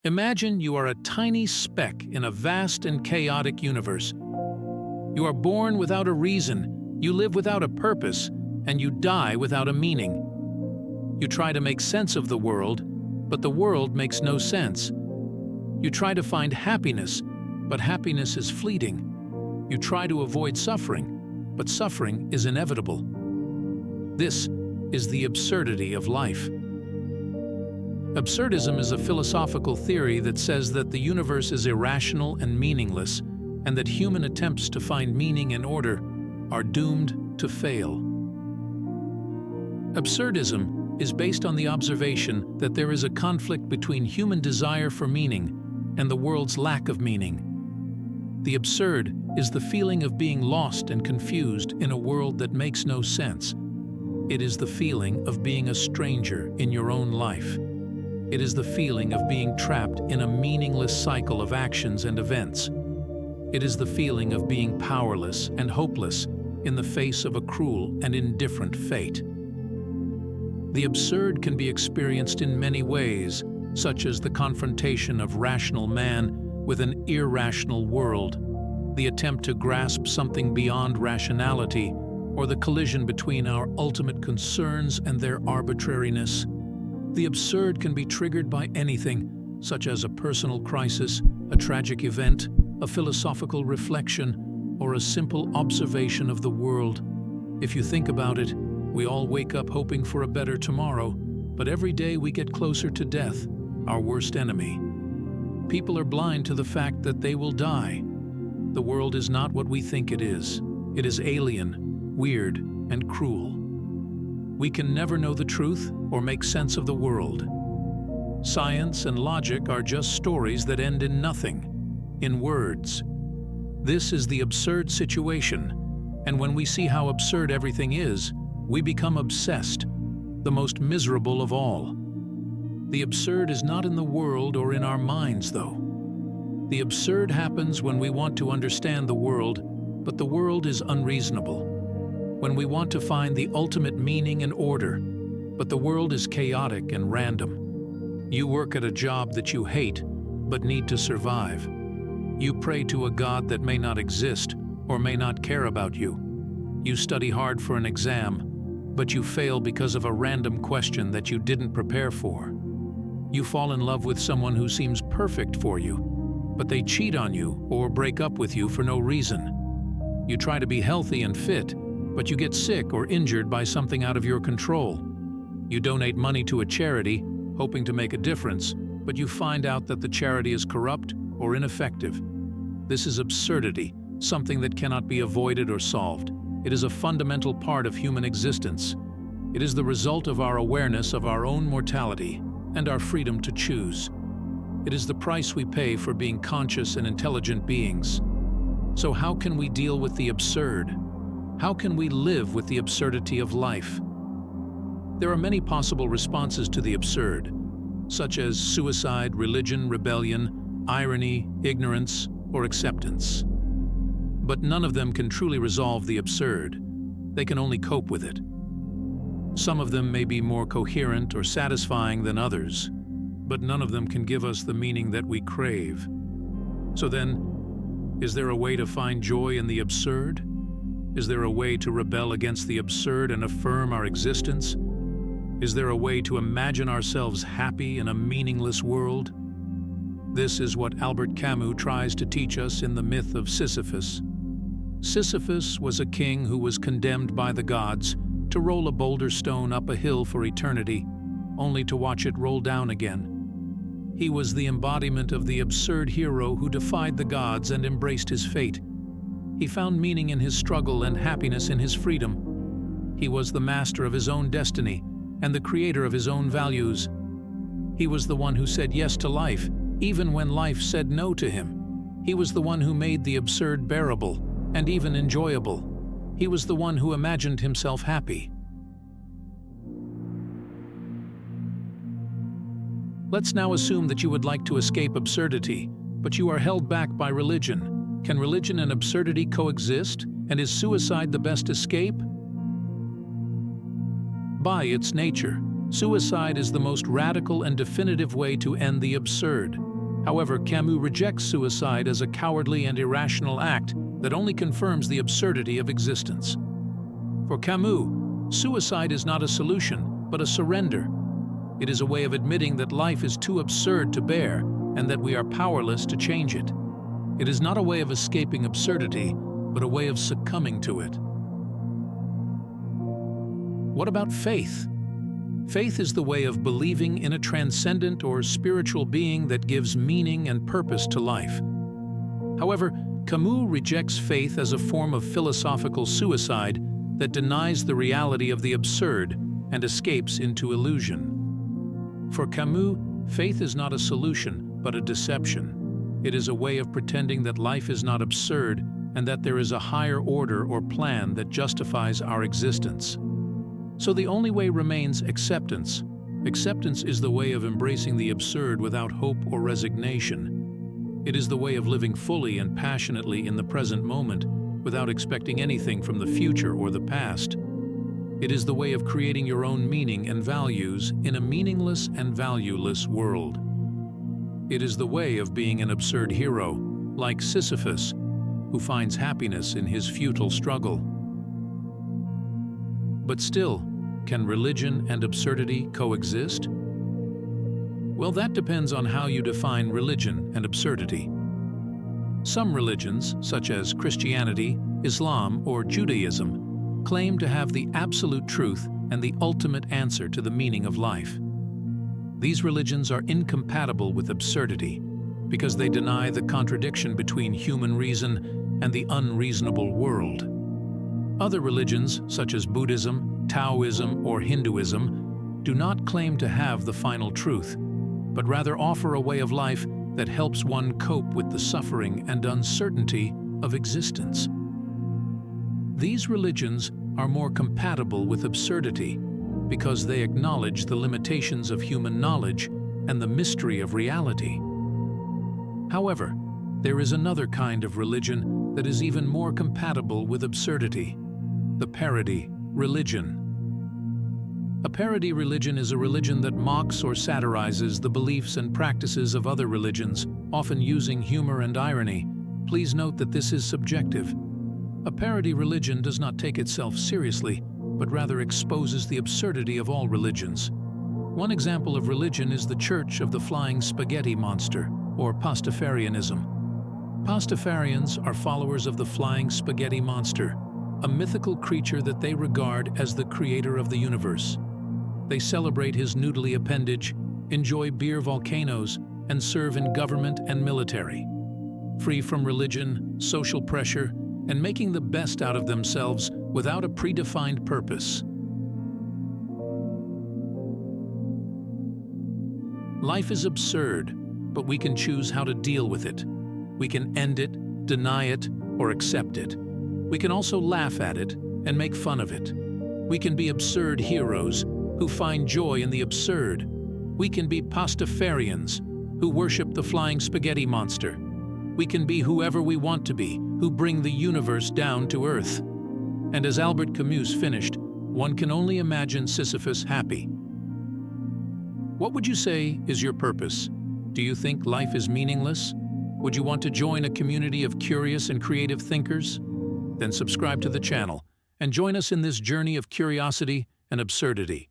Imagine you are a tiny speck in a vast and chaotic universe. You are born without a reason, you live without a purpose, and you die without a meaning. You try to make sense of the world, but the world makes no sense. You try to find happiness, but happiness is fleeting. You try to avoid suffering, but suffering is inevitable. This is the absurdity of life. Absurdism is a philosophical theory that says that the universe is irrational and meaningless, and that human attempts to find meaning and order are doomed to fail. Absurdism is based on the observation that there is a conflict between human desire for meaning and the world's lack of meaning. The absurd is the feeling of being lost and confused in a world that makes no sense. It is the feeling of being a stranger in your own life. It is the feeling of being trapped in a meaningless cycle of actions and events. It is the feeling of being powerless and hopeless in the face of a cruel and indifferent fate. The absurd can be experienced in many ways, such as the confrontation of rational man with an irrational world, the attempt to grasp something beyond rationality, or the collision between our ultimate concerns and their arbitrariness. The absurd can be triggered by anything, such as a personal crisis, a tragic event, a philosophical reflection, or a simple observation of the world. If you think about it, we all wake up hoping for a better tomorrow, but every day we get closer to death, our worst enemy. People are blind to the fact that they will die. The world is not what we think it is. It is alien, weird, and cruel. We can never know the truth or make sense of the world. Science and logic are just stories that end in nothing, in words. This is the absurd situation, and when we see how absurd everything is, we become obsessed, the most miserable of all. The absurd is not in the world or in our minds, though. The absurd happens when we want to understand the world, but the world is unreasonable. When we want to find the ultimate meaning and order, but the world is chaotic and random. You work at a job that you hate, but need to survive. You pray to a God that may not exist or may not care about you. You study hard for an exam, but you fail because of a random question that you didn't prepare for. You fall in love with someone who seems perfect for you, but they cheat on you or break up with you for no reason. You try to be healthy and fit, but you get sick or injured by something out of your control. You donate money to a charity, hoping to make a difference, but you find out that the charity is corrupt or ineffective. This is absurdity, something that cannot be avoided or solved. It is a fundamental part of human existence. It is the result of our awareness of our own mortality and our freedom to choose. It is the price we pay for being conscious and intelligent beings. So how can we deal with the absurd? How can we live with the absurdity of life? There are many possible responses to the absurd, such as suicide, religion, rebellion, irony, ignorance, or acceptance. But none of them can truly resolve the absurd. They can only cope with it. Some of them may be more coherent or satisfying than others, but none of them can give us the meaning that we crave. So then, is there a way to find joy in the absurd? Is there a way to rebel against the absurd and affirm our existence? Is there a way to imagine ourselves happy in a meaningless world? This is what Albert Camus tries to teach us in the myth of Sisyphus. Sisyphus was a king who was condemned by the gods to roll a boulder stone up a hill for eternity, only to watch it roll down again. He was the embodiment of the absurd hero who defied the gods and embraced his fate. He found meaning in his struggle and happiness in his freedom. He was the master of his own destiny and the creator of his own values. He was the one who said yes to life, even when life said no to him. He was the one who made the absurd bearable and even enjoyable. He was the one who imagined himself happy. Let's now assume that you would like to escape absurdity, but you are held back by religion. Can religion and absurdity coexist? And is suicide the best escape? By its nature, suicide is the most radical and definitive way to end the absurd. However, Camus rejects suicide as a cowardly and irrational act that only confirms the absurdity of existence. For Camus, suicide is not a solution, but a surrender. It is a way of admitting that life is too absurd to bear and that we are powerless to change it. It is not a way of escaping absurdity, but a way of succumbing to it. What about faith? Faith is the way of believing in a transcendent or spiritual being that gives meaning and purpose to life. However, Camus rejects faith as a form of philosophical suicide that denies the reality of the absurd and escapes into illusion. For Camus, faith is not a solution, but a deception. It is a way of pretending that life is not absurd and that there is a higher order or plan that justifies our existence. So the only way remains acceptance. Acceptance is the way of embracing the absurd without hope or resignation. It is the way of living fully and passionately in the present moment without expecting anything from the future or the past. It is the way of creating your own meaning and values in a meaningless and valueless world. It is the way of being an absurd hero, like Sisyphus, who finds happiness in his futile struggle. But still, can religion and absurdity coexist? Well, that depends on how you define religion and absurdity. Some religions, such as Christianity, Islam, or Judaism, claim to have the absolute truth and the ultimate answer to the meaning of life. These religions are incompatible with absurdity because they deny the contradiction between human reason and the unreasonable world. Other religions, such as Buddhism, Taoism, or Hinduism, do not claim to have the final truth, but rather offer a way of life that helps one cope with the suffering and uncertainty of existence. These religions are more compatible with absurdity because they acknowledge the limitations of human knowledge and the mystery of reality. However, there is another kind of religion that is even more compatible with absurdity: the parody religion. A parody religion is a religion that mocks or satirizes the beliefs and practices of other religions, often using humor and irony. Please note that this is subjective. A parody religion does not take itself seriously, but rather exposes the absurdity of all religions. One example of religion is the Church of the Flying Spaghetti Monster, or Pastafarianism. Pastafarians are followers of the Flying Spaghetti Monster, a mythical creature that they regard as the creator of the universe. They celebrate his noodly appendage, enjoy beer volcanoes, and serve in government and military. Free from religion, social pressure, and making the best out of themselves without a predefined purpose. Life is absurd, but we can choose how to deal with it. We can end it, deny it, or accept it. We can also laugh at it and make fun of it. We can be absurd heroes who find joy in the absurd. We can be Pastafarians who worship the flying spaghetti monster. We can be whoever we want to be, who bring the universe down to earth. And as Albert Camus finished, one can only imagine Sisyphus happy. What would you say is your purpose? Do you think life is meaningless? Would you want to join a community of curious and creative thinkers? Then subscribe to the channel and join us in this journey of curiosity and absurdity.